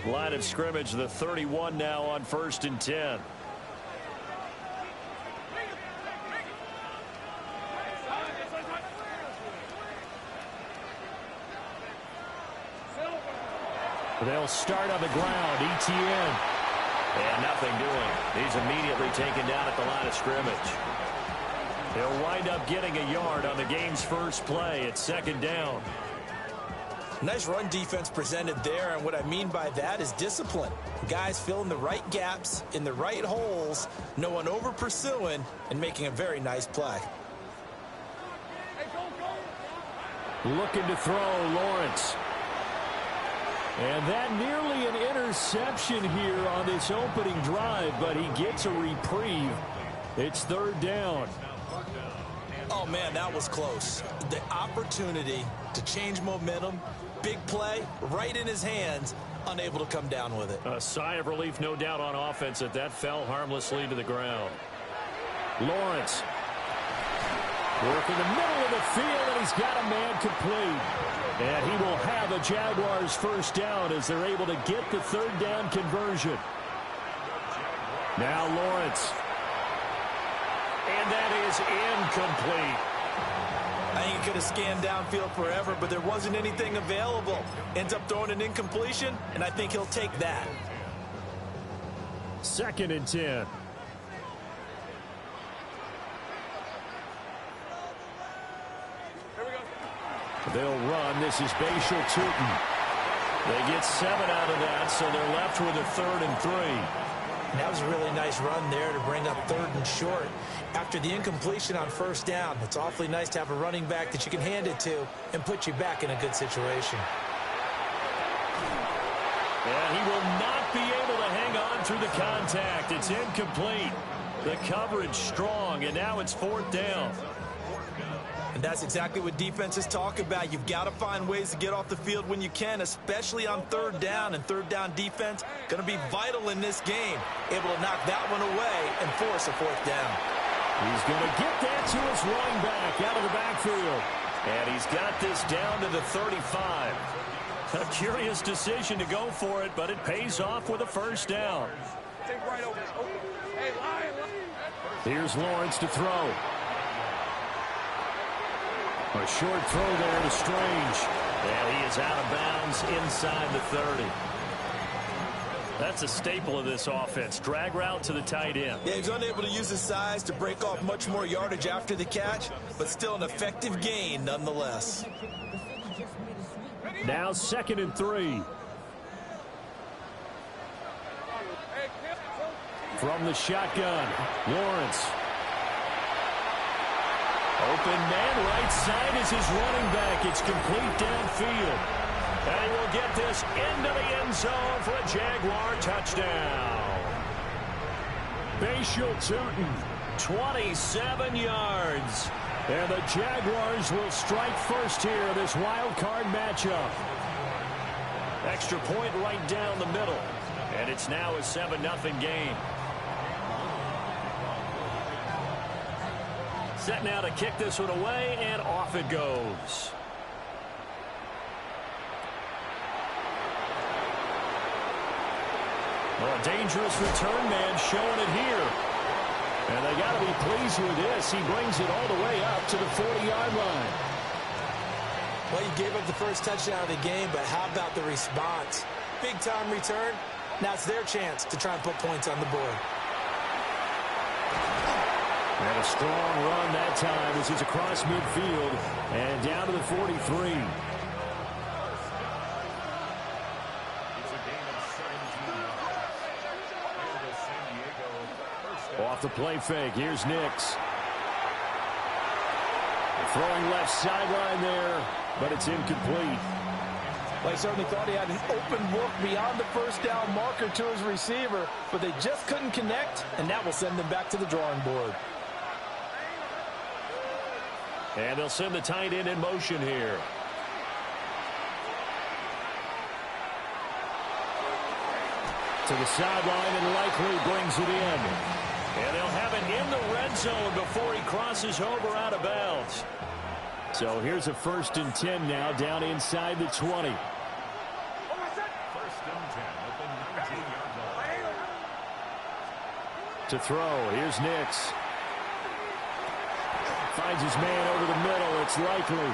Line of scrimmage, the 31 now on 1st and 10. They'll start on the ground. ETN. And nothing doing. He's immediately taken down at the line of scrimmage. He'll wind up getting a yard on the game's first play. It's 2nd down. Nice run defense presented there, and what I mean by that is discipline. Guys filling the right gaps in the right holes, no one over pursuing, and making a very nice play. Looking to throw, Lawrence. And that nearly an interception here on this opening drive, but he gets a reprieve. It's 3rd down. Oh, man, that was close. The opportunity to change momentum, big play, right in his hands, unable to come down with it. A sigh of relief, no doubt, on offense that fell harmlessly to the ground. Lawrence. Working the middle of the field, and he's got a man complete. And he will have a Jaguars first down as they're able to get the 3rd down conversion. Now Lawrence. And that is incomplete. I think he could have scanned downfield forever, but there wasn't anything available. Ends up throwing an incompletion, and I think he'll take that. 2nd and 10. They'll run. This is Bashal Tootin. They get 7 out of that, so they're left with a 3rd and 3. That was a really nice run there to bring up 3rd and short. After the incompletion on 1st down, it's awfully nice to have a running back that you can hand it to and put you back in a good situation. And he will not be able to hang on through the contact. It's incomplete. The coverage strong, and now it's 4th down. And that's exactly what defenses talk about. You've got to find ways to get off the field when you can, especially on 3rd down. And 3rd down defense going to be vital in this game. Able to knock that one away and force a 4th down. He's going to get that to his running back out of the backfield. And he's got this down to the 35. A curious decision to go for it, but it pays off with a 1st down. Here's Lawrence to throw. A short throw there to Strange. And he is out of bounds inside the 30. That's a staple of this offense. Drag route to the tight end. Yeah, he's unable to use his size to break off much more yardage after the catch, but still an effective gain nonetheless. Now 2nd and 3. From the shotgun, Lawrence. Open man, right side is his running back. It's complete downfield. And he will get this into the end zone for a Jaguar touchdown. Bashal Tootin, 27 yards. And the Jaguars will strike first here in this wild card matchup. Extra point right down the middle. And it's now a 7-0 game. Set now to kick this one away, and off it goes. Well, a dangerous return man showing it here. And they got to be pleased with this. He brings it all the way up to the 40-yard line. Well, you gave up the first touchdown of the game, but how about the response? Big-time return. Now it's their chance to try and put points on the board. And a strong run that time as he's across midfield and down to the 43. Off the play fake, here's Nix. Throwing left sideline there, but it's incomplete. They certainly thought he had an open look beyond the first down marker to his receiver, but they just couldn't connect, and that will send them back to the drawing board. And they'll send the tight end in motion here. To the sideline and likely brings it in. And they'll have it in the red zone before he crosses over out of bounds. So here's a 1st and 10 now down inside the 20. To throw. Here's Nix. Finds his man over the middle. It's likely.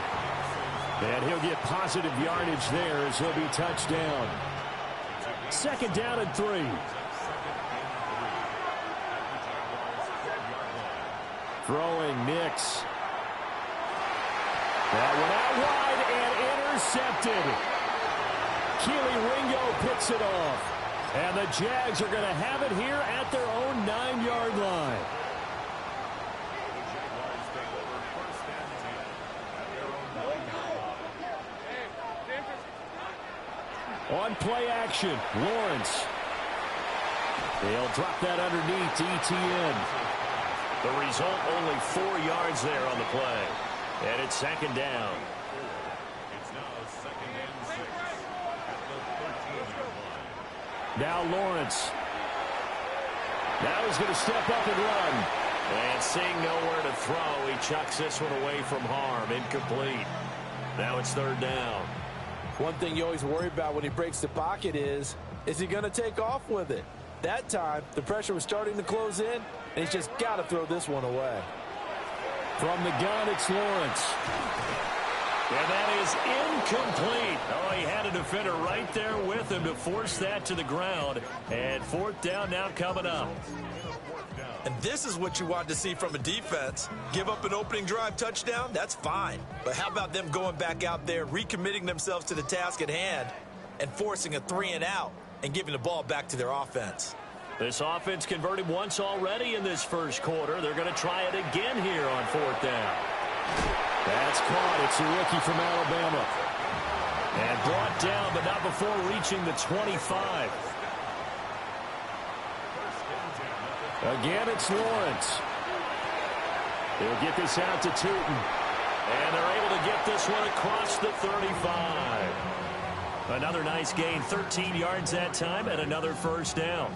And he'll get positive yardage there as he'll be touched down. 2nd down and 3. Throwing Nix. That one out wide and intercepted. Keely Ringo picks it off. And the Jags are going to have it here at their own 9-yard line. On play action, Lawrence. They'll drop that underneath to ETN. The result, only 4 yards there on the play. And it's 2nd down. It's now 2nd and 6 at the 13-yard line. Now Lawrence. Now he's going to step up and run. And seeing nowhere to throw, he chucks this one away from harm. Incomplete. Now it's 3rd down. One thing you always worry about when he breaks the pocket is he going to take off with it? That time, the pressure was starting to close in, and he's just got to throw this one away. From the gun, it's Lawrence. And that is incomplete. Oh, he had a defender right there with him to force that to the ground. And 4th down now coming up. And this is what you want to see from a defense. Give up an opening drive touchdown, that's fine. But how about them going back out there, recommitting themselves to the task at hand, and forcing a 3-and-out and giving the ball back to their offense? This offense converted once already in this first quarter. They're going to try it again here on 4th down. That's caught. It's a rookie from Alabama. And brought down, but not before reaching the 25. Again, it's Lawrence. They'll get this out to Tootin. And they're able to get this one across the 35. Another nice gain, 13 yards that time, and another 1st down.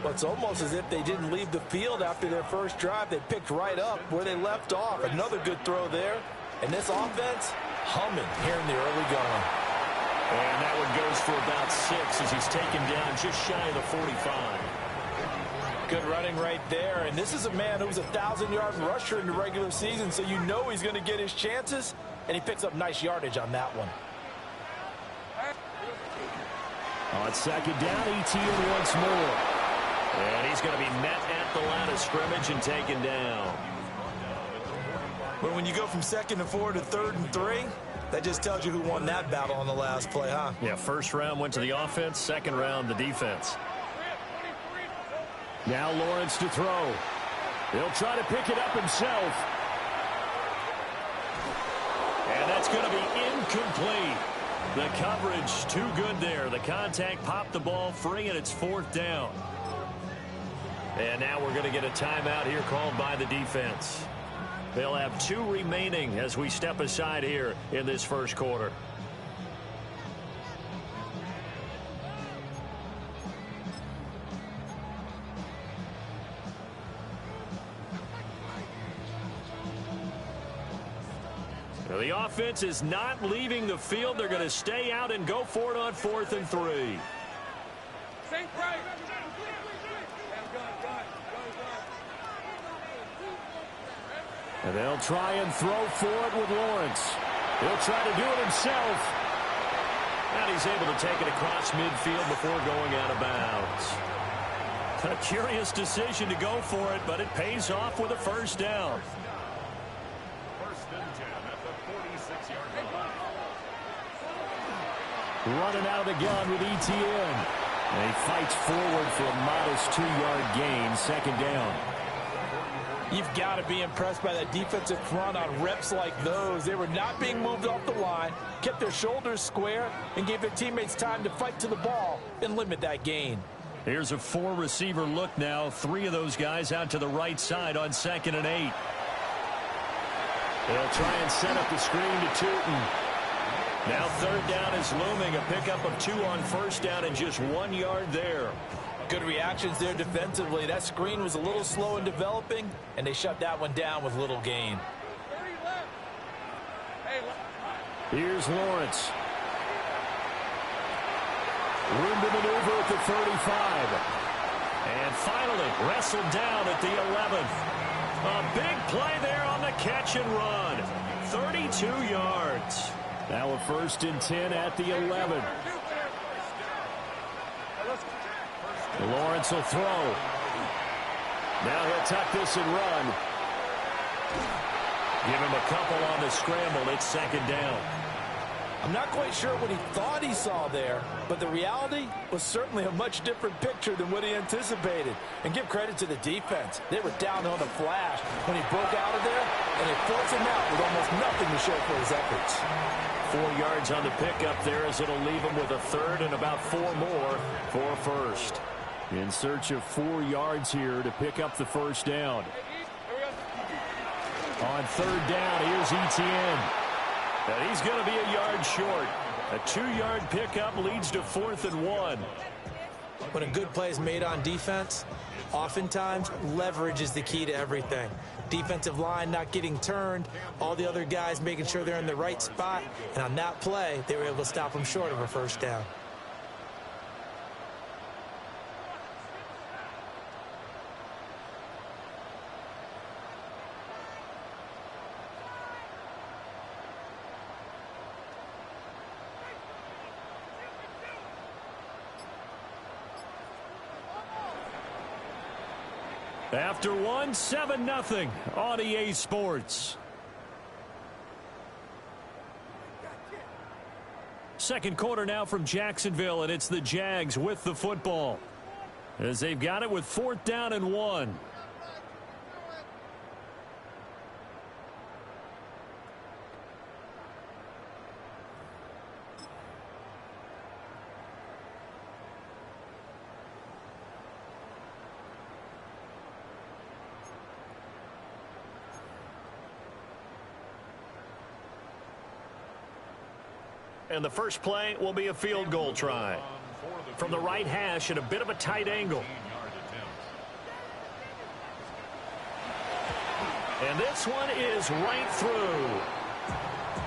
Well, it's almost as if they didn't leave the field after their first drive. They picked right up where they left off. Another good throw there. And this offense, humming here in the early going. And that one goes for about 6 as he's taken down just shy of the 45. Good running right there. And this is a man who was a 1,000-yard rusher in the regular season, so you know he's going to get his chances. And he picks up nice yardage on that one. On 2nd down, ETN once more. And he's going to be met at the line of scrimmage and taken down. But when you go from 2nd and 4 to 3rd and 3, that just tells you who won that battle on the last play, huh? Yeah, 1st round went to the offense, 2nd round the defense. Now Lawrence to throw. He'll try to pick it up himself. And that's going to be incomplete. The coverage too good there. The contact popped the ball free, and it's 4th down. And now we're going to get a timeout here called by the defense. They'll have 2 remaining as we step aside here in this first quarter. The offense is not leaving the field. They're going to stay out and go for it on 4th and 3. And they'll try and throw for it with Lawrence. He'll try to do it himself. And he's able to take it across midfield before going out of bounds. A curious decision to go for it, but it pays off with a 1st down. 1st and 10 at the 46-yard line. Running out of the gun with ETN. And he fights forward for a modest 2-yard gain, 2nd down. You've got to be impressed by that defensive front on reps like those. They were not being moved off the line, kept their shoulders square, and gave their teammates time to fight to the ball and limit that gain. Here's a 4-receiver look now. 3 of those guys out to the right side on 2nd and 8. They'll try and set up the screen to Tootin. Now 3rd down is looming. A pickup of 2 on 1st down and just 1 yard there. Good reactions there defensively. That screen was a little slow in developing, and they shut that one down with little gain. Here's Lawrence. Room to maneuver at the 35. And finally wrestled down at the 11th. A big play there on the catch and run. 32 yards. Now a 1st and 10 at the 11. Lawrence will throw. Now he'll tuck this and run. Give him a couple on the scramble. It's 2nd down. I'm not quite sure what he thought he saw there, but the reality was certainly a much different picture than what he anticipated. And give credit to the defense. They were down on the flash when he broke out of there, and they forced him out with almost nothing to show for his efforts. 4 yards on the pickup there as it'll leave him with a 3rd and about 4 more for a 1st. In search of 4 yards here to pick up the 1st down. On 3rd down, here's Etienne. And he's going to be a yard short. A 2-yard pickup leads to 4th and 1. When a good play is made on defense, oftentimes leverage is the key to everything. Defensive line not getting turned, all the other guys making sure they're in the right spot, and on that play, they were able to stop them short of a 1st down. After 1, 7-0 on EA Sports. Second quarter now from Jacksonville, and it's the Jags with the football as they've got it with 4th down and 1. And the first play will be a field goal try. From the right hash at a bit of a tight angle. And this one is right through.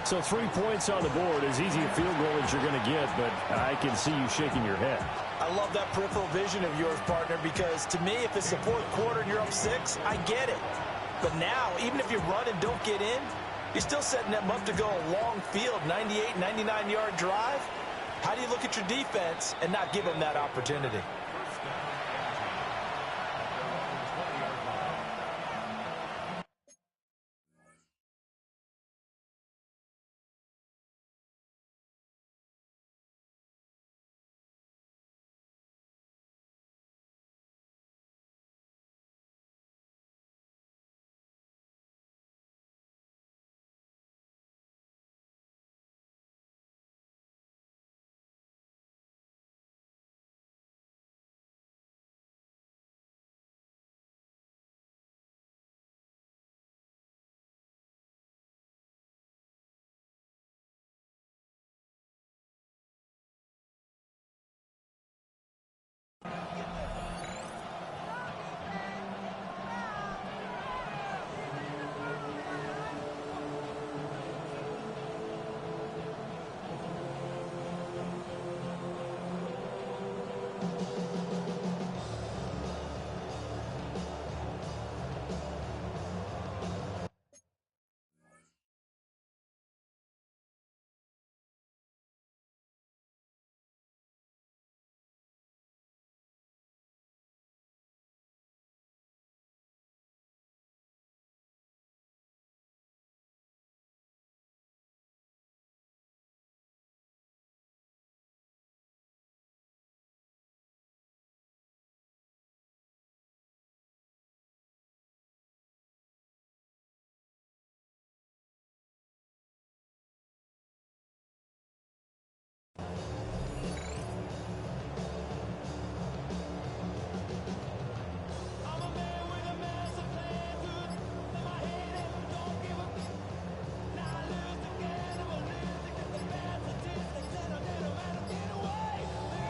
So 3 points on the board, as easy a field goal as you're going to get, but I can see you shaking your head. I love that peripheral vision of yours, partner, because to me, if it's the 4th quarter and you're up 6, I get it. But now, even if you run and don't get in, you're still setting them up to go a long field, 98, 99-yard drive. How do you look at your defense and not give them that opportunity?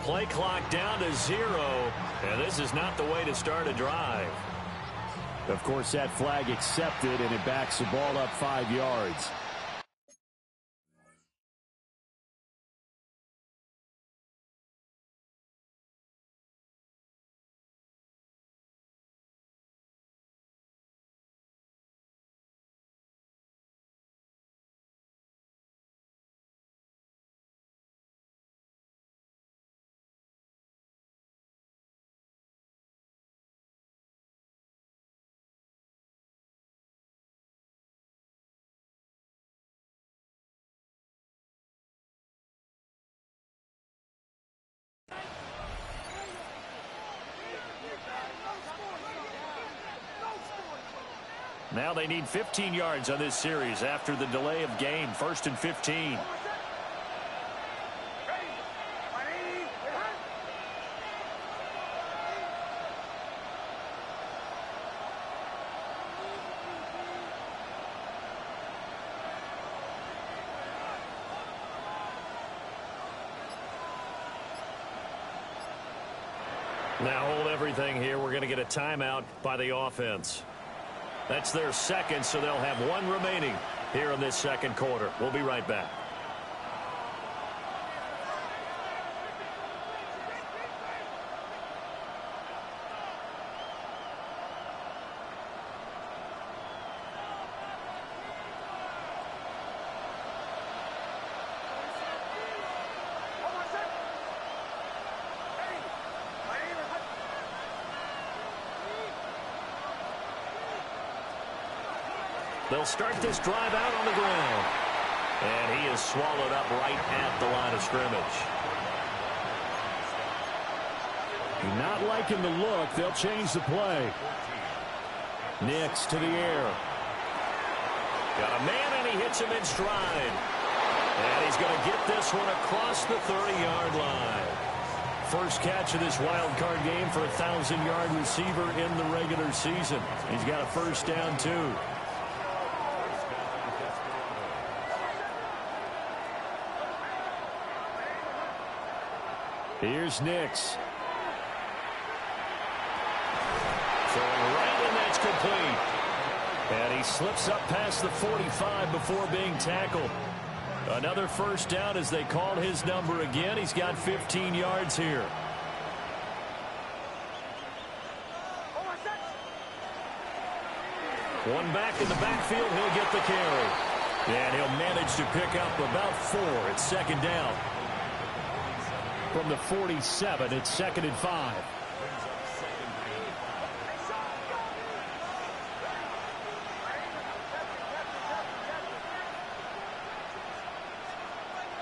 Play clock down to 0, and this is not the way to start a drive. Of course, that flag accepted, and it backs the ball up 5 yards. Now they need 15 yards on this series after the delay of game. 1st and 15. Now hold everything here. We're going to get a timeout by the offense. That's their second, so they'll have one remaining here in this second quarter. We'll be right back. They'll start this drive out on the ground. And he is swallowed up right at the line of scrimmage. Not liking the look. They'll change the play. Nix to the air. Got a man, and he hits him in stride. And he's going to get this one across the 30-yard line. First catch of this wild card game for a 1,000-yard receiver in the regular season. He's got a first down, too. Here's Nix. Throwing right, and that's complete. And he slips up past the 45 before being tackled. Another first down as they call his number again. He's got 15 yards here. One back in the backfield. He'll get the carry. And he'll manage to pick up about 4. It's second down. From the 47, it's 2nd and 5.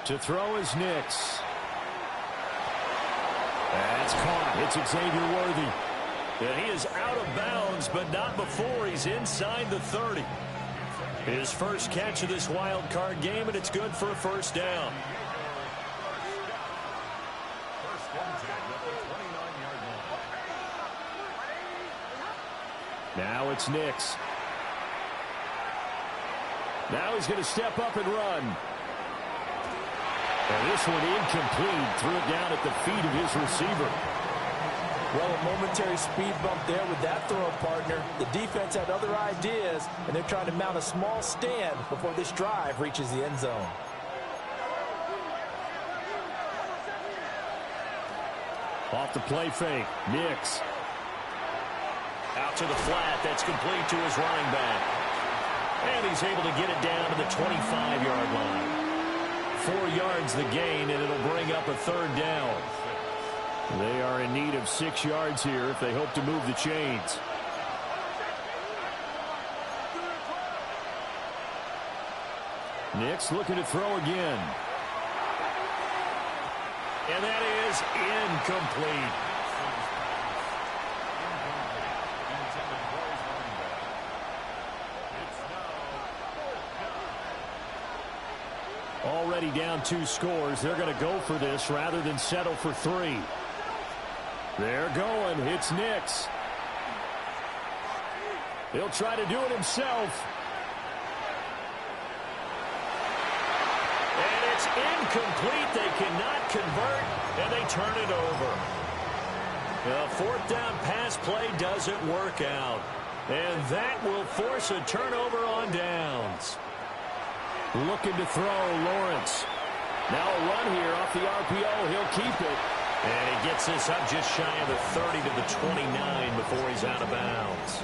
To throw is Nix. That's caught. It's Xavier Worthy. And he is out of bounds, but not before he's inside the 30. His first catch of this wild card game, and it's good for a first down. Now it's Nix. Now he's going to step up and run. And this one incomplete. Threw it down at the feet of his receiver. Well, a momentary speed bump there with that throw, partner. The defense had other ideas, and they're trying to mount a small stand before this drive reaches the end zone. Off the play fake. Nix. Out to the flat. That's complete to his running back. And he's able to get it down to the 25-yard line. 4 yards the gain, and it'll bring up a third down. They are in need of 6 yards here if they hope to move the chains. Nix looking to throw again. And that is incomplete. Already down 2 scores. They're going to go for this rather than settle for 3. They're going. It's Nix. He'll try to do it himself. And it's incomplete. They cannot convert, and they turn it over. The 4th down pass play doesn't work out. And that will force a turnover on downs. Looking to throw, Lawrence. Now a run here off the RPO. He'll keep it. And he gets this up just shy of the 30 to the 29 before he's out of bounds.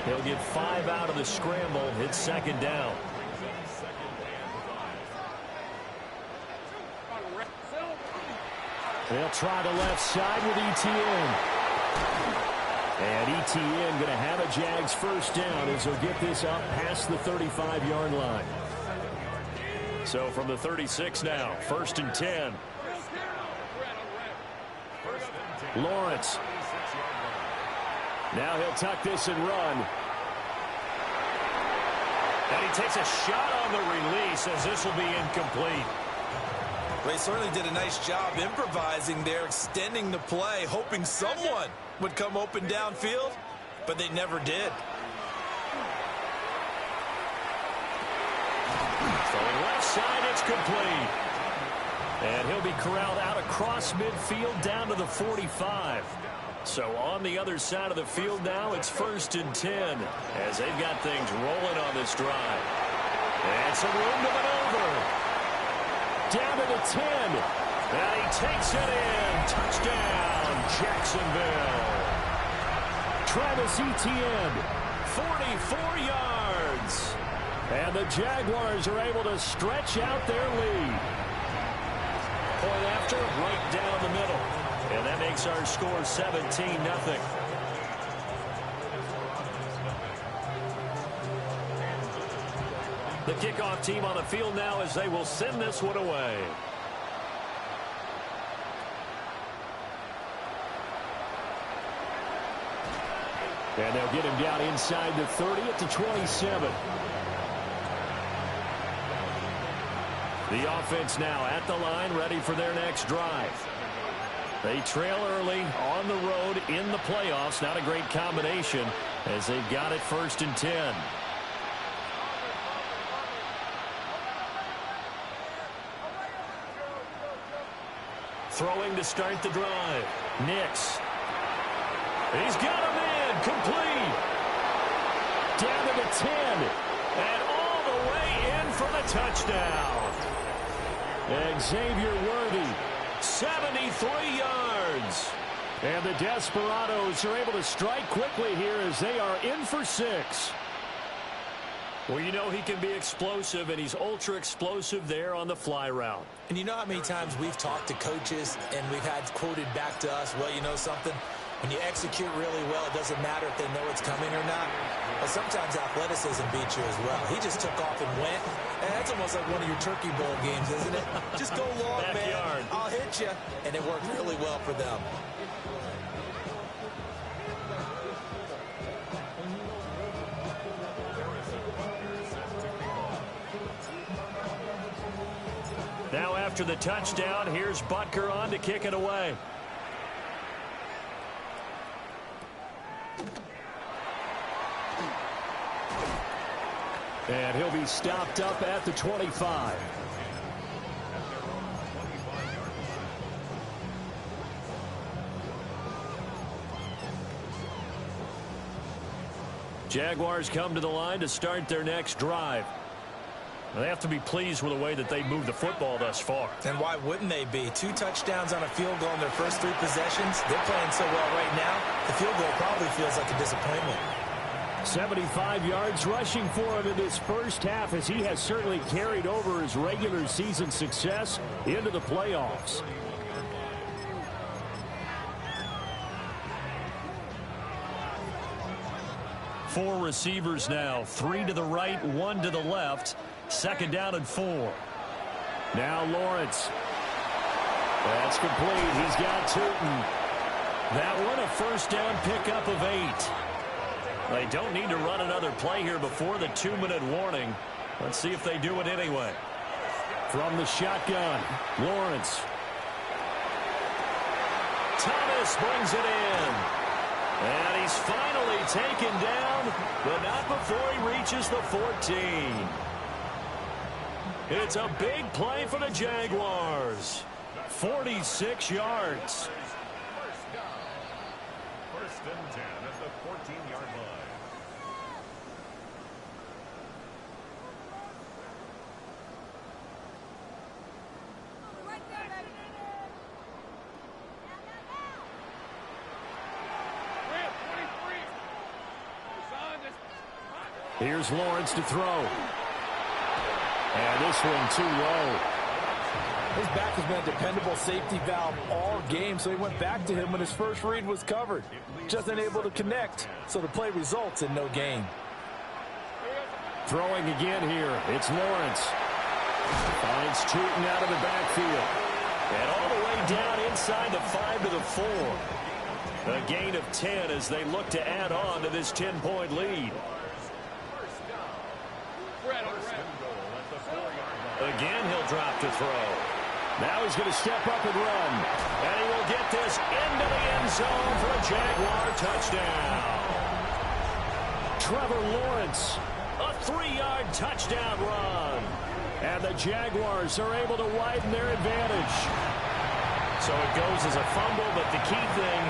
He'll get 5 out of the scramble. It's second down. They'll try the left side with ETN. And ETN going to have a Jags first down as they'll get this up past the 35-yard line. So from the 36 now, 1st and 10. Lawrence. Now he'll tuck this and run. And he takes a shot on the release as this will be incomplete. They certainly did a nice job improvising there, extending the play, hoping someone would come open downfield, but they never did. Throwing left side, it's complete. And he'll be corralled out across midfield down to the 45. So on the other side of the field now, it's 1st and 10 as they've got things rolling on this drive. And some room to maneuver. Down to the 10. And he takes it in. Touchdown, Jacksonville. Travis Etienne, 44 yards. And the Jaguars are able to stretch out their lead. Point after, right down the middle. And that makes our score 17-0. The kickoff team on the field now as they will send this one away. And they'll get him down inside the 30 at the 27. The offense now at the line, ready for their next drive. They trail early on the road in the playoffs. Not a great combination as they've got it 1st and 10. Throwing to start the drive. Nix. He's got him in. Complete. Down to the 10. And all the way in for the touchdown. Xavier Worthy, 73 yards. And the Desperados are able to strike quickly here as they are in for 6. Well, you know he can be explosive, and he's ultra-explosive there on the fly route. And you know how many times we've talked to coaches and we've had quoted back to us, well, you know something? When you execute really well, it doesn't matter if they know it's coming or not. But sometimes athleticism beats you as well. He just took off and went. And that's almost like one of your Turkey Bowl games, isn't it? Just go long, man. I'll hit you. And it worked really well for them. Now after the touchdown, here's Butker on to kick it away. And he'll be stopped up at the 25. Jaguars come to the line to start their next drive. They have to be pleased with the way that they moved the football thus far. And why wouldn't they be? 2 touchdowns on a field goal in their first 3 possessions. They're playing so well right now, the field goal probably feels like a disappointment. 75 yards rushing for him in this first half as he has certainly carried over his regular season success into the playoffs. Four receivers now, 3 to the right, 1 to the left. 2nd down and 4. Now Lawrence. That's complete. He's got Tootin. That one a 1st down pickup of 8. They don't need to run another play here before the 2-minute warning. Let's see if they do it anyway. From the shotgun, Lawrence. Thomas brings it in. And he's finally taken down, but not before he reaches the 14. It's a big play for the Jaguars. 46 yards. 1st and 10 at the 14-yard line. Here's Lawrence to throw. And this one too low. His back has been a dependable safety valve all game, so he went back to him when his first read was covered. Just unable to connect, so the play results in no gain. Throwing again here. It's Lawrence. Finds Tootin out of the backfield. And all the way down inside the 5 to the 4. A gain of 10 as they look to add on to this 10-point lead. Again, he'll drop to throw. Now he's going to step up and run. And he will get this into the end zone for a Jaguar touchdown. Trevor Lawrence. A 3-yard touchdown run. And the Jaguars are able to widen their advantage. So it goes as a fumble, but the key thing,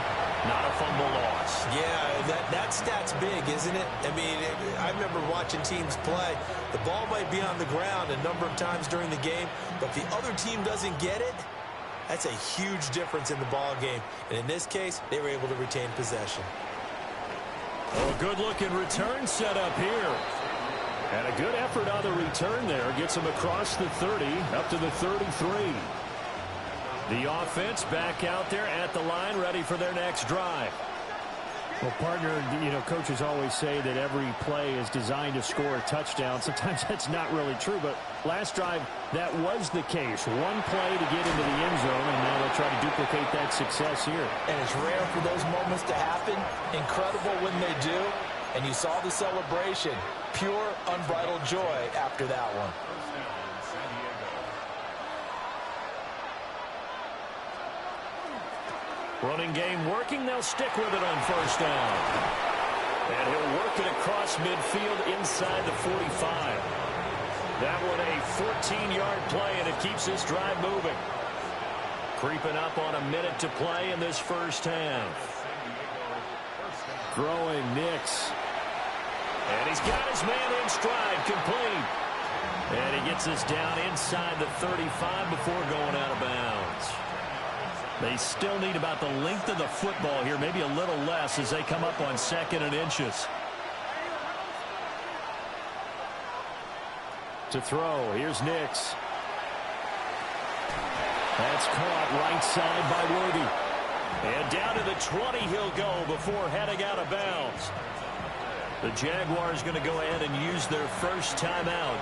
not a fumble loss. Yeah, that stat's big, isn't it? I mean, I remember watching teams play. The ball might be on the ground a number of times during the game, but if the other team doesn't get it, that's a huge difference in the ball game. And in this case, they were able to retain possession. Oh, a good-looking return set up here. And a good effort on the return there. Gets him across the 30, up to the 33. The offense back out there at the line, ready for their next drive. Well, partner, you know, coaches always say that every play is designed to score a touchdown. Sometimes that's not really true, but last drive, that was the case. One play to get into the end zone, and now they'll try to duplicate that success here. And it's rare for those moments to happen. Incredible when they do. And you saw the celebration. Pure, unbridled joy after that one. Running game working. They'll stick with it on first down. And he'll work it across midfield inside the 45. That one a 14-yard play, and it keeps this drive moving. Creeping up on a minute to play in this first half. Throwing Nix. And he's got his man in stride, complete. And he gets this down inside the 35 before going out of bounds. They still need about the length of the football here, maybe a little less as they come up on 2nd and inches. To throw, here's Nix. That's caught right side by Worthy. And down to the 20 he'll go before heading out of bounds. The Jaguars going to go ahead and use their first timeout.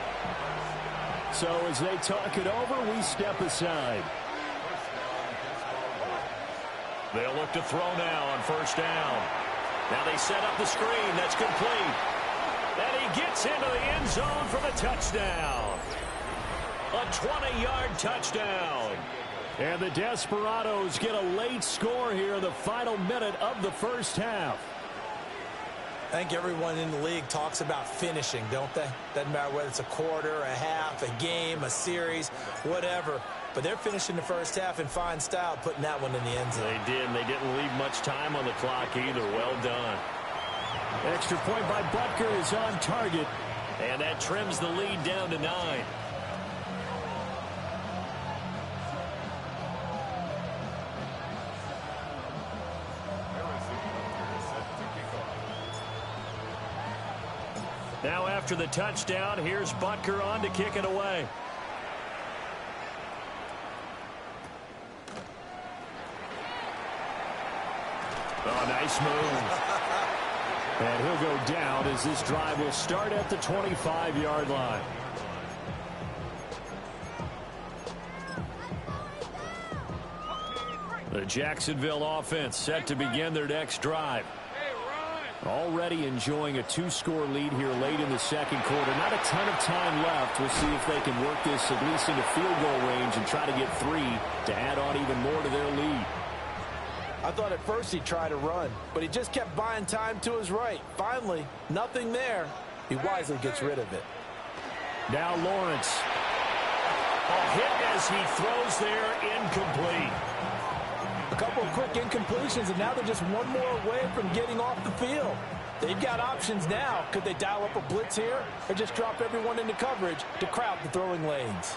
So as they talk it over, we step aside. They'll look to throw now on first down. Now they set up the screen. That's complete. And he gets into the end zone for the touchdown. A 20-yard touchdown. And the Desperados get a late score here in the final minute of the first half. I think everyone in the league talks about finishing, don't they? Doesn't matter whether it's a quarter, a half, a game, a series, whatever. But they're finishing the first half in fine style, putting that one in the end zone. They did, and they didn't leave much time on the clock either. Well done. Extra point by Butker is on target. And that trims the lead down to 9. Now after the touchdown, here's Butker on to kick it away. Oh, nice move. And he'll go down as this drive will start at the 25-yard line. The Jacksonville offense set to begin their next drive. Already enjoying a 2-score lead here late in the second quarter. Not a ton of time left. We'll see if they can work this at least into field goal range and try to get 3 to add on even more to their lead. I thought at first he'd try to run, but he just kept buying time to his right. Finally, nothing there. He wisely gets rid of it. Now Lawrence. A hit as he throws there, incomplete. A couple of quick incompletions, and now they're just one more away from getting off the field. They've got options now. Could they dial up a blitz here or just drop everyone into coverage to crowd the throwing lanes?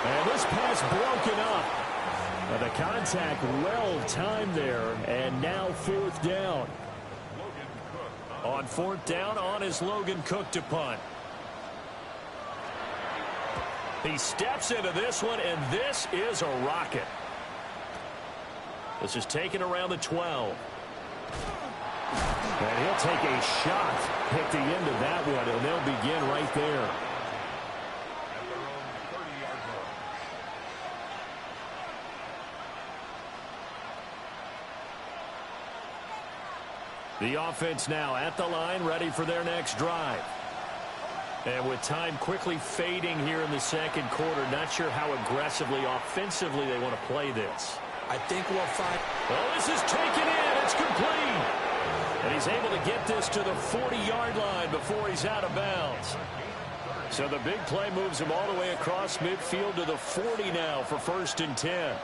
And this pass broken up. The contact well timed there, and now 4th down. On 4th down, on is Logan Cook to punt. He steps into this one, and this is a rocket. This is taken around the 12. And he'll take a shot at the end of that one, and they'll begin right there. The offense now at the line, ready for their next drive. And with time quickly fading here in the second quarter, not sure how aggressively, offensively they want to play this. I think we'll find... Oh, this is taken in. It's complete. And he's able to get this to the 40-yard line before he's out of bounds. So the big play moves him all the way across midfield to the 40 now for 1st and 10.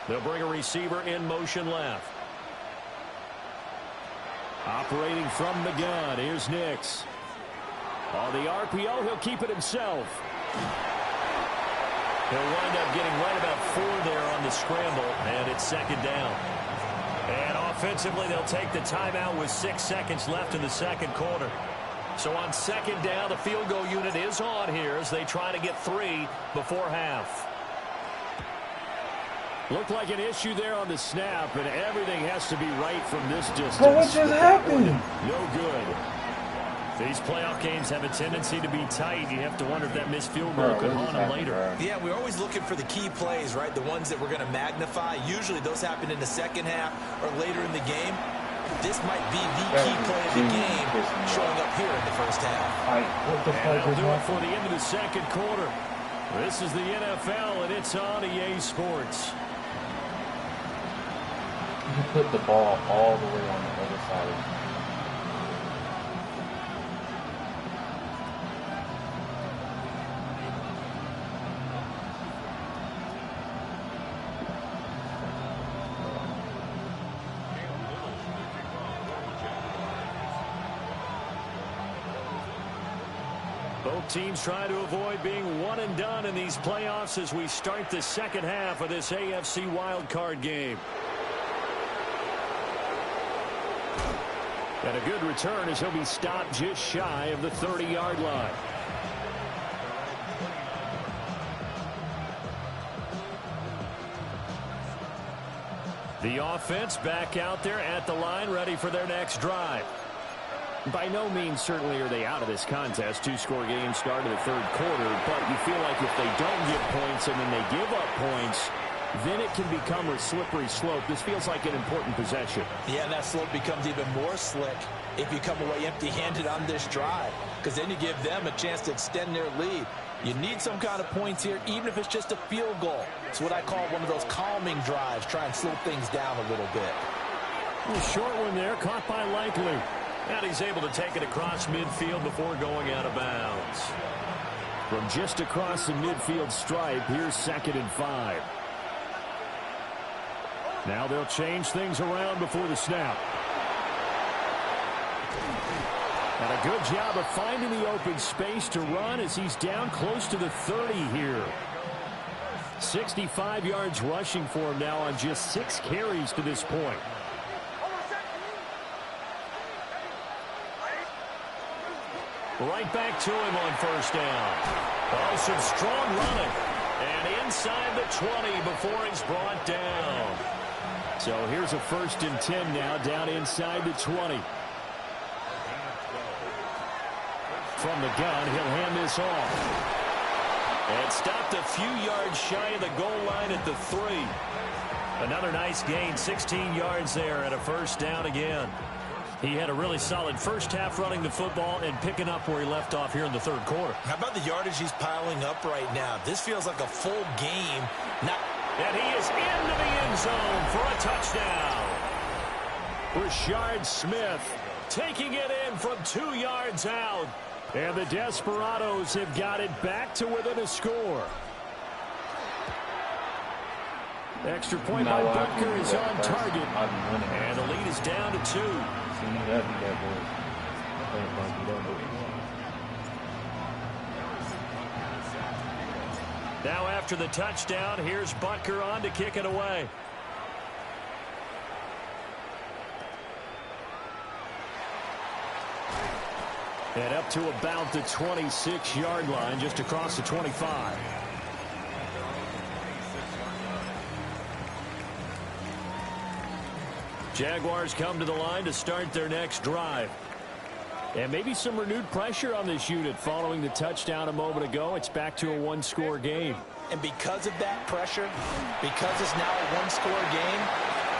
They'll bring a receiver in motion left. Operating from the gun, here's Nix. On the RPO, he'll keep it himself. He'll wind up getting right about 4 there on the scramble, and it's 2nd down. And offensively, they'll take the timeout with 6 seconds left in the second quarter. So on 2nd down, the field goal unit is on here as they try to get 3 before half. Looked like an issue there on the snap, and everything has to be right from this distance. Bro, what just happened? No good. These playoff games have a tendency to be tight. You have to wonder if that missed field goal could haunt them later. Yeah, we're always looking for the key plays, right? The ones that we're going to magnify. Usually those happen in the second half or later in the game. This might be the key play of the game showing up here in the first half. And that'll do it for the end of the second quarter. This is the NFL, and it's on EA Sports. You put the ball all the way on the other side of the Both teams trying to avoid being one and done in these playoffs as we start the second half of this AFC wildcard game. And a good return as he'll be stopped just shy of the 30-yard line. The offense back out there at the line, ready for their next drive. By no means certainly are they out of this contest. 2-score game start of the third quarter, but you feel like if they don't get points and then they give up points, then it can become a slippery slope. This feels like an important possession. Yeah, and that slope becomes even more slick if you come away empty-handed on this drive, because then you give them a chance to extend their lead. You need some kind of points here, even if it's just a field goal. It's what I call one of those calming drives. Try and slow things down a little bit. A short one there, caught by Likely. And he's able to take it across midfield before going out of bounds. From just across the midfield stripe, here's 2nd and 5. Now they'll change things around before the snap. And a good job of finding the open space to run as he's down close to the 30 here. 65 yards rushing for him now on just 6 carries to this point. Right back to him on 1st down. Oh, some strong running. And inside the 20 before he's brought down. So here's a 1st and 10 now, down inside the 20. From the gun, he'll hand this off. And stopped a few yards shy of the goal line at the 3. Another nice gain, 16 yards there, and a 1st down again. He had a really solid first half running the football and picking up where he left off here in the third quarter. How about the yardage he's piling up right now? This feels like a full game. And he is into the end zone for a touchdown. Rashard Smith taking it in from 2 yards out. And the Desperados have got it back to within a score. Extra point by Butker is on target. And the lead is down to 2. Now after the touchdown, here's Butker on to kick it away. And up to about the 26-yard line, just across the 25. Jaguars come to the line to start their next drive. And maybe some renewed pressure on this unit following the touchdown a moment ago. It's back to a one-score game. And because of that pressure, because it's now a one-score game,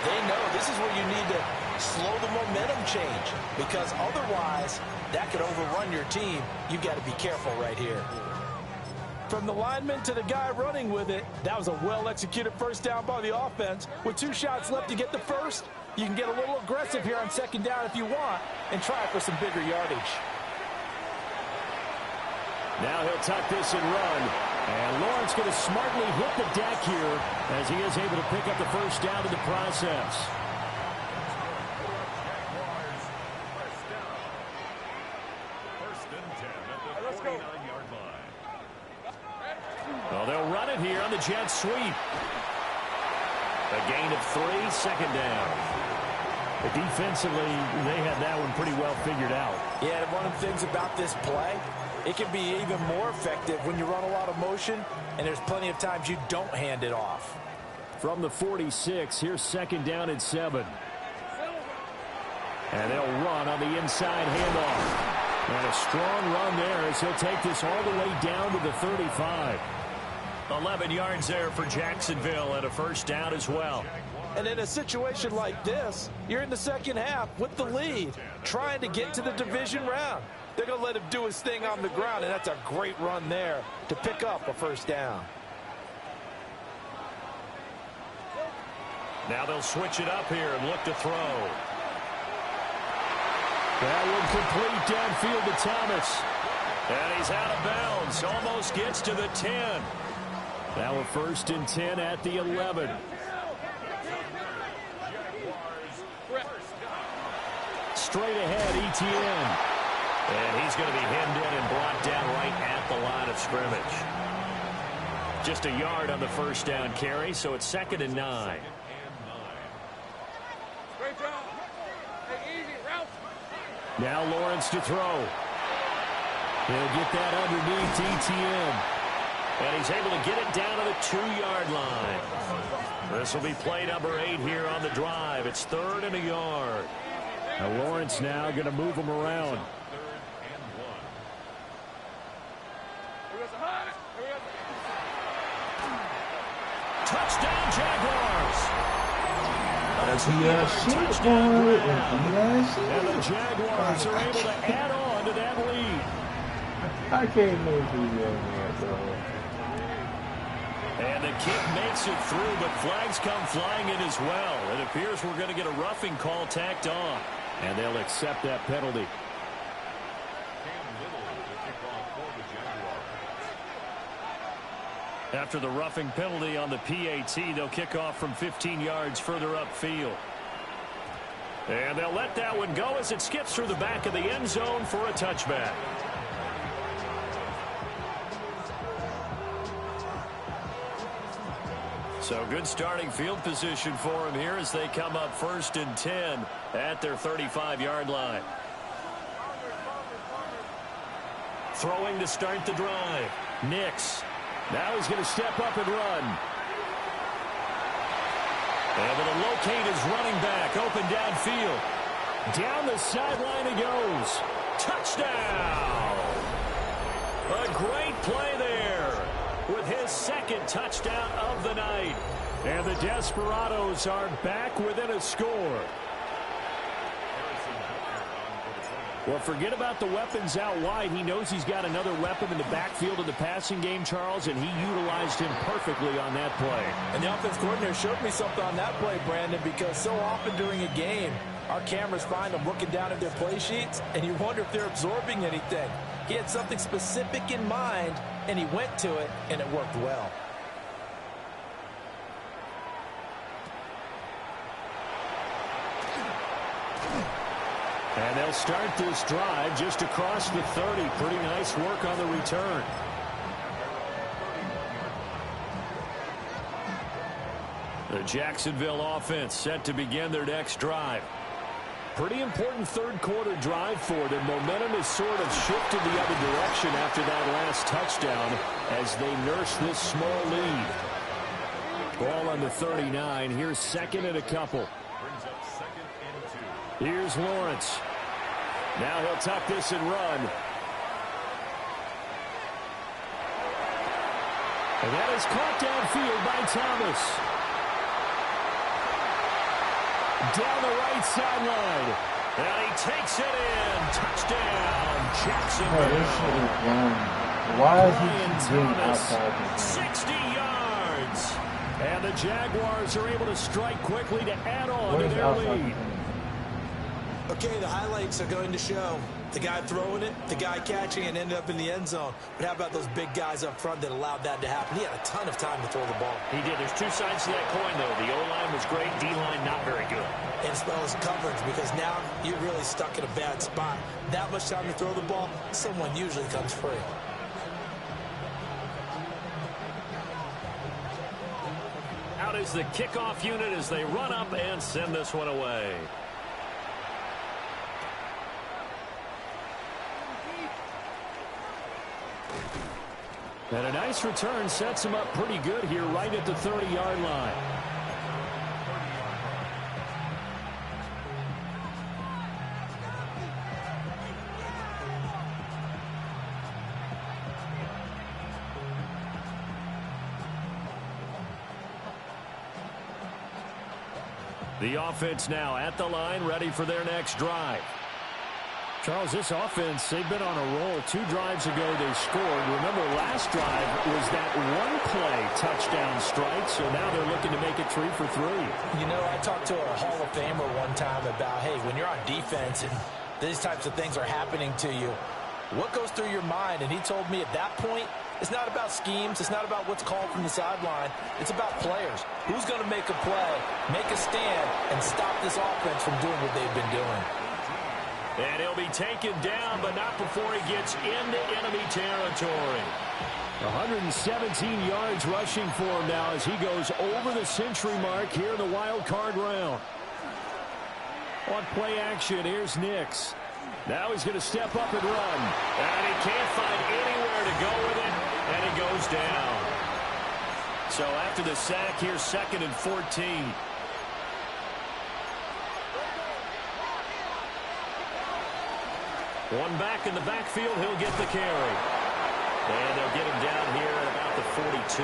they know this is where you need to slow the momentum change, because otherwise that could overrun your team. You've got to be careful right here. From the lineman to the guy running with it, that was a well-executed first down by the offense. With 2 shots left to get the first, you can get a little aggressive here on second down if you want and try for some bigger yardage. Now he'll tuck this and run. And Lawrence going to smartly hit the deck here as he is able to pick up the first down in the process. First and 10 at the 49-yard line. Well, they'll run it here on the jet sweep. A gain of 3, second down. But defensively, they had that one pretty well figured out. Yeah, one of the things about this play, it can be even more effective when you run a lot of motion, and there's plenty of times you don't hand it off. From the 46, here's second down and 7. And they'll run on the inside handoff. And a strong run there as he'll take this all the way down to the 35. 11 yards there for Jacksonville and a first down as well. And in a situation like this, you're in the second half with the lead, trying to get to the division round. They're going to let him do his thing on the ground, and that's a great run there to pick up a first down. Now they'll switch it up here and look to throw. That one complete downfield to Thomas. And he's out of bounds. Almost gets to the 10. Now a first and 10 at the 11. Straight ahead, ETN. And he's going to be hemmed in and brought down right at the line of scrimmage. Just a yard on the first down carry, so it's second and 9. Now Lawrence to throw. He'll get that underneath ETN. And he's able to get it down to the 2-yard line. This will be play number 8 here on the drive. It's 3rd and a yard. Now Lawrence now going to move him around. Touchdown, Jaguars. Touchdown. And the Jaguars are able to add on to that lead. I can't move these bro. And the kick makes it through, but flags come flying in as well. It appears we're going to get a roughing call tacked on. And they'll accept that penalty. After the roughing penalty on the PAT, they'll kick off from 15 yards further upfield. And they'll let that one go as it skips through the back of the end zone for a touchback. So good starting field position for him here as they come up first and 10 at their 35-yard line. Throwing to start the drive. Nix. Now he's going to step up and run. Able to locate his running back open downfield. Down the sideline he goes. Touchdown! A great play there with his second touchdown of the night. And the Desperados are back within a score. Well, forget about the weapons out wide. He knows he's got another weapon in the backfield of the passing game, Charles, and he utilized him perfectly on that play. And the offense coordinator showed me something on that play, Brandon, because so often during a game, our cameras find them looking down at their play sheets, and you wonder if they're absorbing anything. He had something specific in mind, and he went to it, and it worked well. And they'll start this drive just across the 30. Pretty nice work on the return. The Jacksonville offense set to begin their next drive. Pretty important third quarter drive for them. Momentum has sort of shifted the other direction after that last touchdown as they nurse this small lead. Ball on the 39. Here's second and a couple. Here's Lawrence. Now he'll tuck this and run. And that is caught downfield by Thomas. Down the right sideline. And he takes it in. Touchdown, Jacksonville. Why is he doing outside? 60 yards. And the Jaguars are able to strike quickly to add on to their lead. Okay, the highlights are going to show the guy throwing it, the guy catching it, ended up in the end zone. But how about those big guys up front that allowed that to happen? He had a ton of time to throw the ball. He did. There's two sides to that coin, though. The O-line was great. D-line not very good. And as well as coverage, because now you're really stuck in a bad spot. That much time to throw the ball, someone usually comes free. Out is the kickoff unit as they run up and send this one away. And a nice return sets him up pretty good here right at the 30-yard line. The offense now at the line, ready for their next drive. Charles, this offense, they've been on a roll. 2 drives ago they scored. Remember, last drive was that one-play touchdown strike, so now they're looking to make it 3 for 3. You know, I talked to a Hall of Famer one time about, hey, when you're on defense and these types of things are happening to you, what goes through your mind? And he told me at that point, it's not about schemes. It's not about what's called from the sideline. It's about players. Who's going to make a play, make a stand, and stop this offense from doing what they've been doing? And he'll be taken down, but not before he gets into enemy territory. 117 yards rushing for him now as he goes over the century mark here in the wild card round. On play action, here's Nix. Now he's going to step up and run. And he can't find anywhere to go with it, and he goes down. So after the sack, here's 2nd and 14. One back in the backfield, he'll get the carry. And they'll get him down here at about the 42.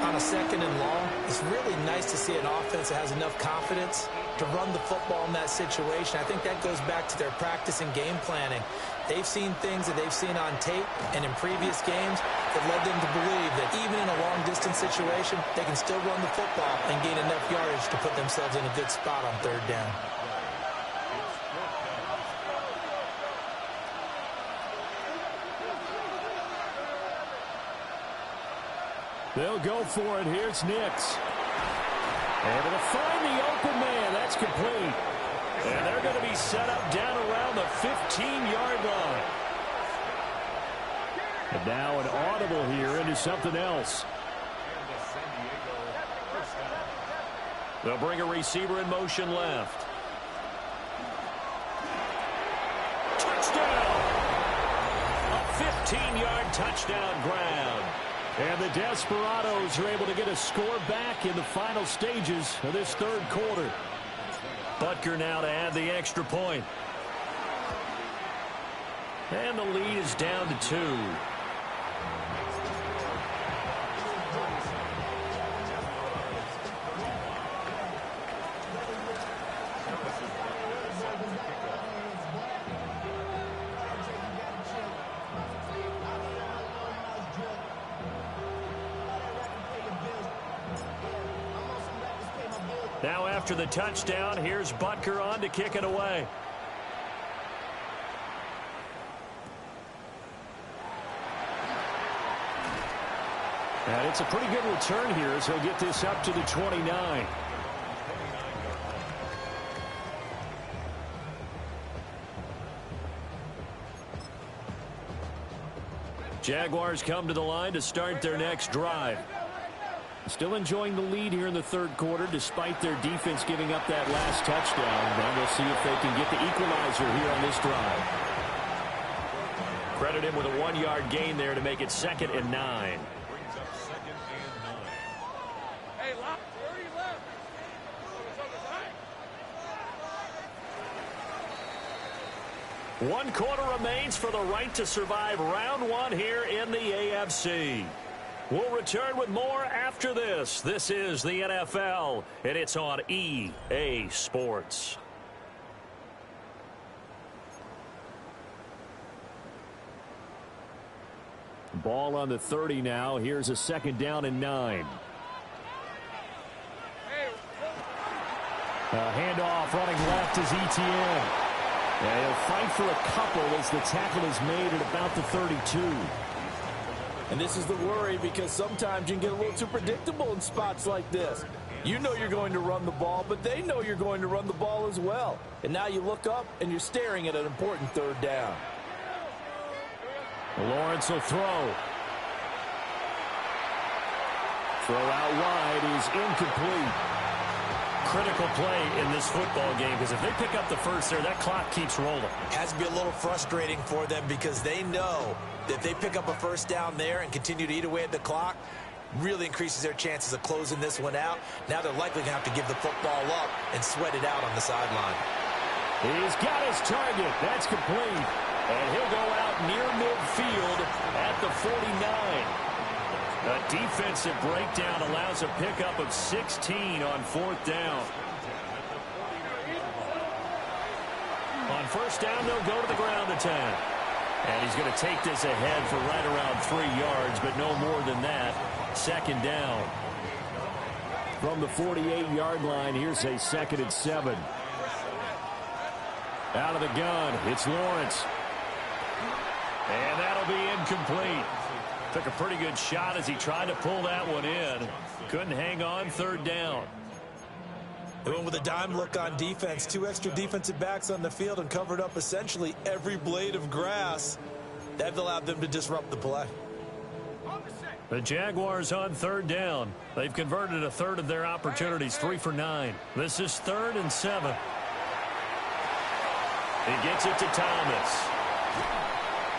On a 2nd and long, it's really nice to see an offense that has enough confidence to run the football in that situation. I think that goes back to their practice and game planning. They've seen things that they've seen on tape and in previous games that led them to believe that even in a long-distance situation, they can still run the football and gain enough yardage to put themselves in a good spot on 3rd down. They'll go for it. Here's Nix. Able to find the open man. That's complete. And they're going to be set up down around the 15-yard line. And now an audible here into something else. They'll bring a receiver in motion left. Touchdown! A 15-yard touchdown grab. And the Desperados are able to get a score back in the final stages of this 3rd quarter. Butker now to add the extra point. And the lead is down to 2. Now after the touchdown, here's Butker on to kick it away. And it's a pretty good return here as he'll get this up to the 29. Jaguars come to the line to start their next drive. Still enjoying the lead here in the 3rd quarter despite their defense giving up that last touchdown. Now we'll see if they can get the equalizer here on this drive. Credit him with a 1-yard gain there to make it 2nd and 9. 1 quarter remains for the right to survive round 1 here in the AFC. We'll return with more after this. This is the NFL, and it's on EA Sports. Ball on the 30 now. Here's a 2nd down and 9. Handoff running left is ETN. And he'll fight for a couple as the tackle is made at about the 32. And this is the worry, because sometimes you can get a little too predictable in spots like this. You know you're going to run the ball, but they know you're going to run the ball as well. And now you look up and you're staring at an important 3rd down. Lawrence will throw. Throw out wide is incomplete. Critical play in this football game, because if they pick up the first there, that clock keeps rolling. It has to be a little frustrating for them, because they know that if they pick up a 1st down there and continue to eat away at the clock, really increases their chances of closing this one out. Now they're likely going to have to give the football up and sweat it out on the sideline. He's got his target. That's complete. And he'll go out near midfield at the 49. A defensive breakdown allows a pickup of 16 on 4th down. On 1st down, they'll go to the ground attack. And he's going to take this ahead for right around 3 yards, but no more than that. 2nd down. From the 48-yard line, here's a 2nd and 7. Out of the gun, it's Lawrence. And that'll be incomplete. Took a pretty good shot as he tried to pull that one in. Couldn't hang on. 3rd down. They went with a dime look on defense. 2 extra defensive backs on the field and covered up essentially every blade of grass. That allowed them to disrupt the play. The Jaguars on 3rd down. They've converted a third of their opportunities, 3 for 9. This is 3rd and 7. He gets it to Thomas.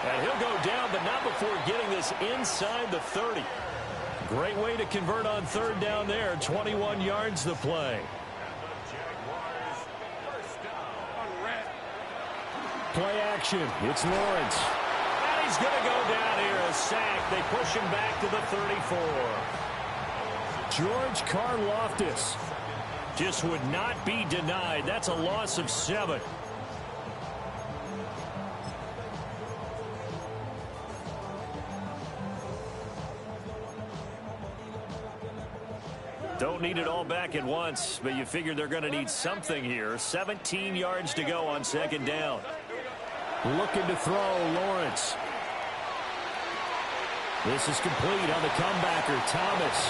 And he'll go down, but not before getting this inside the 30. Great way to convert on 3rd down there. 21 yards to play. Play action. It's Lawrence. And he's going to go down here. A sack. They push him back to the 34. George Karlaftis just would not be denied. That's a loss of 7. Don't need it all back at once, but you figure they're going to need something here. 17 yards to go on 2nd down. Looking to throw, Lawrence. This is complete on the comebacker, Thomas.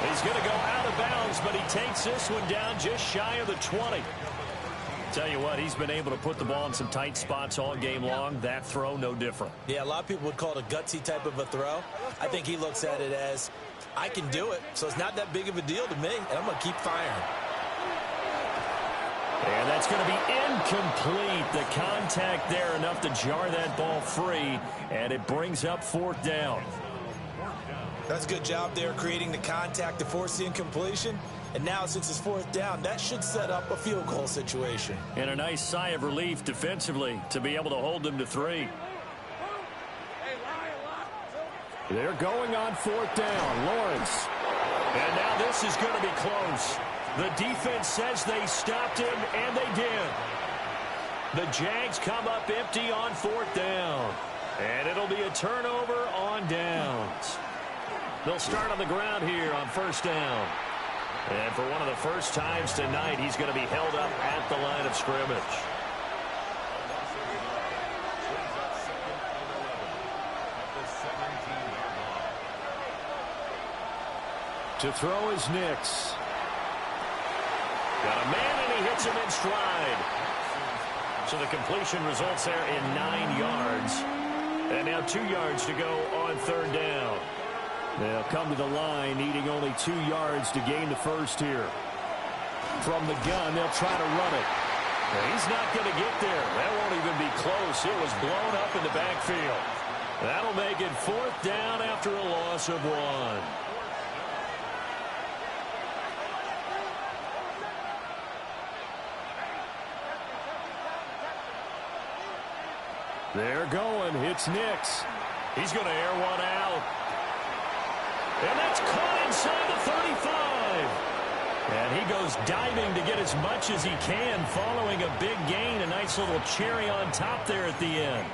He's going to go out of bounds, but he takes this one down just shy of the 20. Tell you what, he's been able to put the ball in some tight spots all game long. That throw, no different. Yeah, a lot of people would call it a gutsy type of a throw. I think he looks at it as, I can do it, so it's not that big of a deal to me, and I'm going to keep firing. And that's going to be incomplete. The contact there enough to jar that ball free, and it brings up 4th down. That's a good job there creating the contact to force the incompletion. And now, since it's 4th down, that should set up a field goal situation. And a nice sigh of relief defensively to be able to hold them to 3. They're going on 4th down. Lawrence. And now this is going to be close. The defense says they stopped him, and they did. The Jags come up empty on 4th down. And it'll be a turnover on downs. They'll start on the ground here on 1st down. And for one of the first times tonight, he's going to be held up at the line of scrimmage. To throw is Nix. Got a man, and he hits him in stride. So the completion results there in 9 yards. And now 2 yards to go on 3rd down. They'll come to the line, needing only 2 yards to gain the first here. From the gun, they'll try to run it. He's not going to get there. That won't even be close. It was blown up in the backfield. That'll make it 4th down after a loss of 1. They're going. It's Nix. He's going to air one out. And that's caught inside the 35. And he goes diving to get as much as he can following a big gain. A nice little cherry on top there at the end.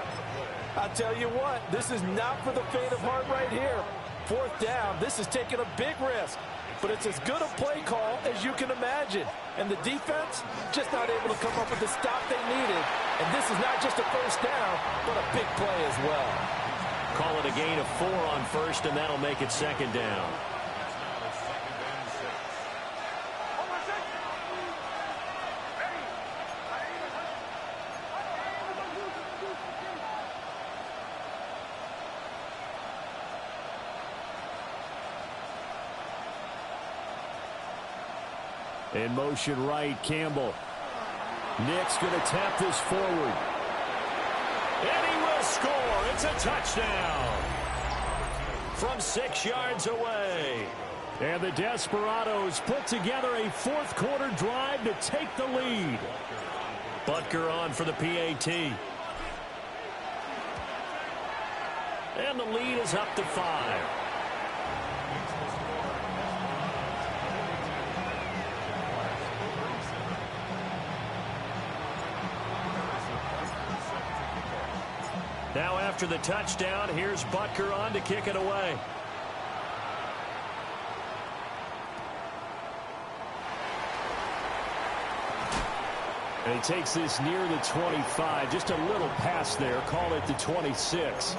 I'll tell you what, this is not for the faint of heart right here. Fourth down, this is taking a big risk. But it's as good a play call as you can imagine. And the defense just not able to come up with the stop they needed. And this is not just a first down, but a big play as well. Call it a gain of 4 on first, and that'll make it second down. In motion right, Campbell. Nick's going to tap this forward. And he will score. It's a touchdown. From 6 yards away. And the Desperados put together a fourth-quarter drive to take the lead. Butker on for the PAT. And the lead is up to 5. Now after the touchdown, here's Butker on to kick it away. And he takes this near the 25. Just a little pass there. Call it the 26.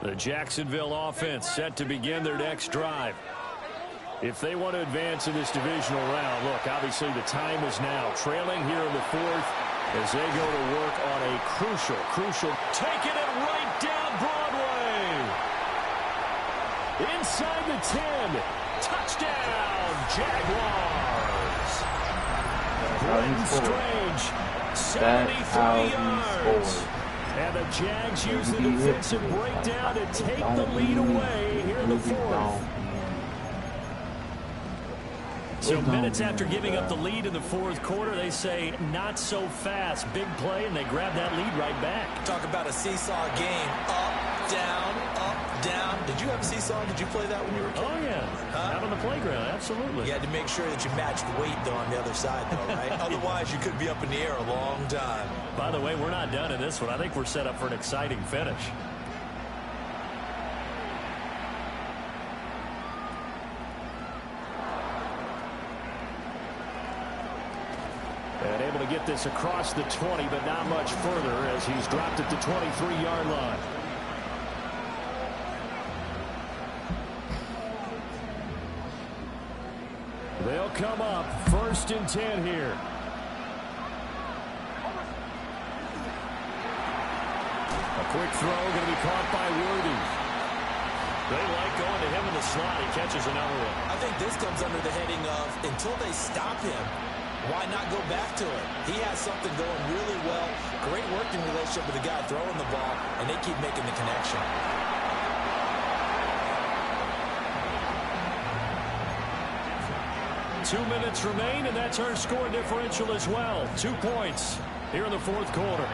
The Jacksonville offense set to begin their next drive. If they want to advance in this divisional round, look, obviously the time is now. Trailing here in the fourth as they go to work on a crucial. Taking it right down Broadway. Inside the 10. Touchdown, Jaguars. Brenton Strange, 73 yards. And the Jags use the defensive breakdown to take the lead away here in the fourth. So minutes after giving up the lead in the fourth quarter, they say not so fast. Big play, and they grab that lead right back. Talk about a seesaw game. Up, down, up, down. Did you have a seesaw? Did you play that when you were a kid? Oh, yeah. Out on the playground, absolutely. You had to make sure that you matched weight, though, on the other side, though, right? Otherwise, you could be up in the air a long time. By the way, we're not done in this one. I think we're set up for an exciting finish. And able to get this across the 20, but not much further as he's dropped at the 23-yard line. They'll come up 1st and 10 here. A quick throw going to be caught by Worthy. They like going to him in the slot. He catches another one. I think this comes under the heading of until they stop him, why not go back to it? He has something going really well. Great working relationship with the guy throwing the ball, and they keep making the connection. Two minutes remain, and that's our score differential as well. 2 points here in the fourth quarter.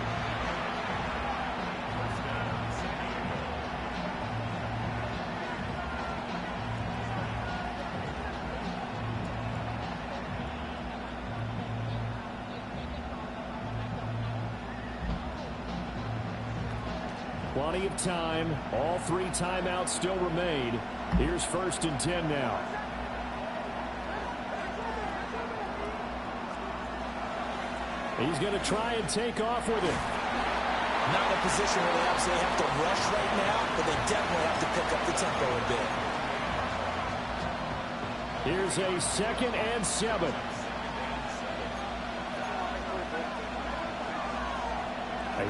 Plenty of time. All 3 timeouts still remain. Here's 1st and 10 now. He's going to try and take off with it. Not in a position where they absolutely have to rush right now, but they definitely have to pick up the tempo a bit. Here's a 2nd and 7.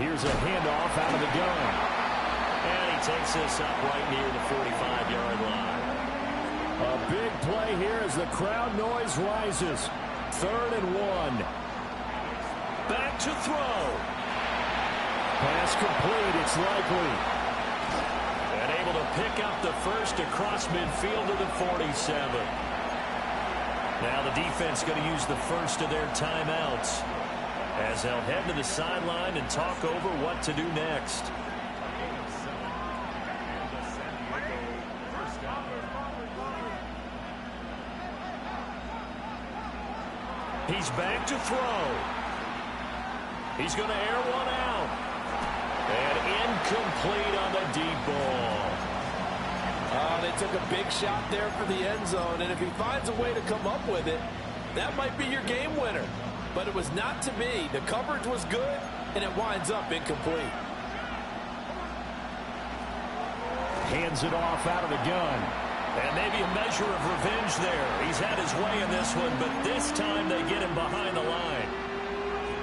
Here's a handoff out of the gun. And he takes this up right near the 45-yard line. A big play here as the crowd noise rises. 3rd and 1. Back to throw. Pass complete. It's likely. And able able to pick up the first across midfield to the 47. Now the defense going to use the first of their timeouts as they'll head to the sideline and talk over what to do next. He's back to throw. He's going to air one out. And incomplete on the deep ball. They took a big shot there for the end zone, and if he finds a way to come up with it, that might be your game winner. But it was not to be. The coverage was good, and it winds up incomplete. Hands it off out of the gun. And maybe a measure of revenge there. He's had his way in this one, but this time they get him behind the line.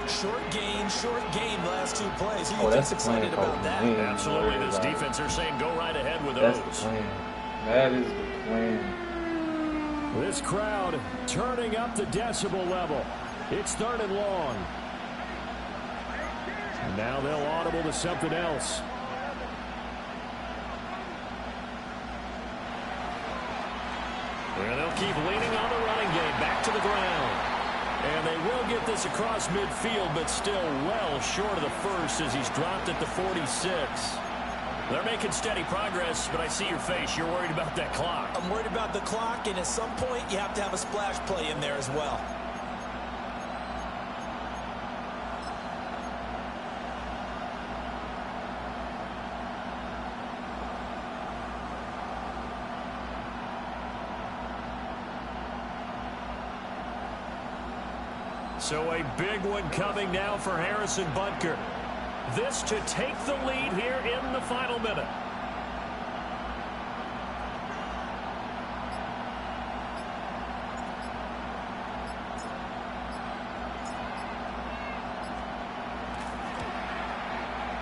Short gain the last two plays. Oh, that's excited about that. Absolutely. This defense are saying go right ahead with those. That's the plan. That is the plan. This crowd turning up the decibel level. It's 3rd and long. And now they'll audible to something else. And they'll keep leaning on the running game. Back to the ground. And they will get this across midfield, but still well short of the first as he's dropped at the 46. They're making steady progress, but I see your face. You're worried about that clock. I'm worried about the clock, and at some point you have to have a splash play in there as well. So a big one coming now for Harrison Butker. This to take the lead here in the final minute.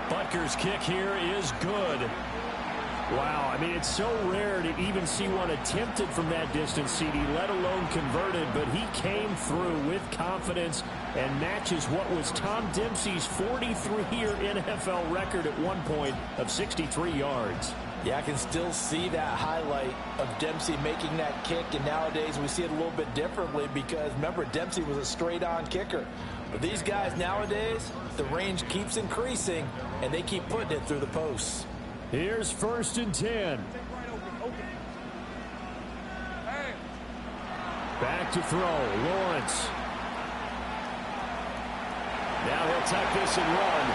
Butker's kick here is good. Wow, I mean, it's so rare to even see one attempted from that distance, CD, let alone converted, but he came through with confidence and matches what was Tom Dempsey's 43-year NFL record at one point of 63 yards. Yeah, I can still see that highlight of Dempsey making that kick, and nowadays we see it a little bit differently because, remember, Dempsey was a straight-on kicker. But these guys nowadays, the range keeps increasing, and they keep putting it through the posts. Here's 1st and 10. Back to throw. Lawrence. Now he'll tuck this and run.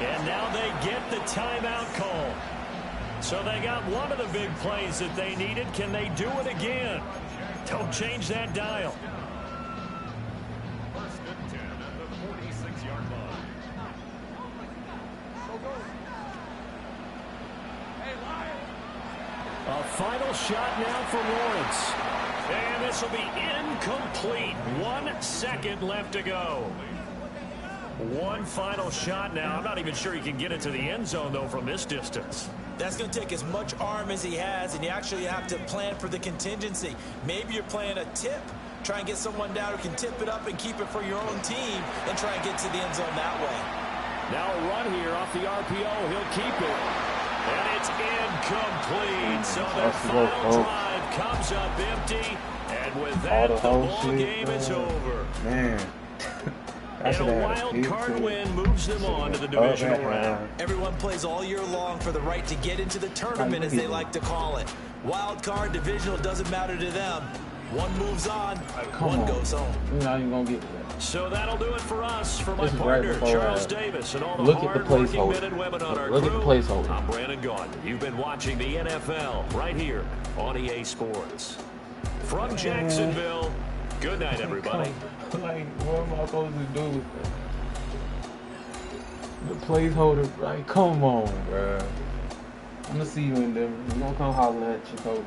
And now they get the timeout call. So they got one of the big plays that they needed. Can they do it again? Don't change that dial. 1st and 10 at the 46-yard line. A final shot now for Lawrence. And this will be incomplete. 1 second left to go. One final shot now. I'm not even sure he can get it to the end zone, though, from this distance. That's going to take as much arm as he has, and you actually have to plan for the contingency. Maybe you're playing a tip. Try and get someone down who can tip it up and keep it for your own team and try and get to the end zone that way. Now a run here off the RPO. He'll keep it. And it's incomplete. So their final drive comes up empty. And with that, the ball game is over. Man. And a wild card win moves them on to the divisional round. Everyone plays all year long for the right to get into the tournament, as they like to call it. Wild card, divisional, doesn't matter to them. One moves on, one goes home. You're not even going to get to that. So that'll do it for us. For my partner, Charles Davis, and all the hard-working men and women on our crew, I'm Brandon Gaudin. You've been watching the NFL right here on EA Sports. From Jacksonville, good night, everybody. Like, what am I supposed to do with that? The placeholder, like, come on, bro. I'm going to see you in Denver. I'm going to come holler at you, Kobe.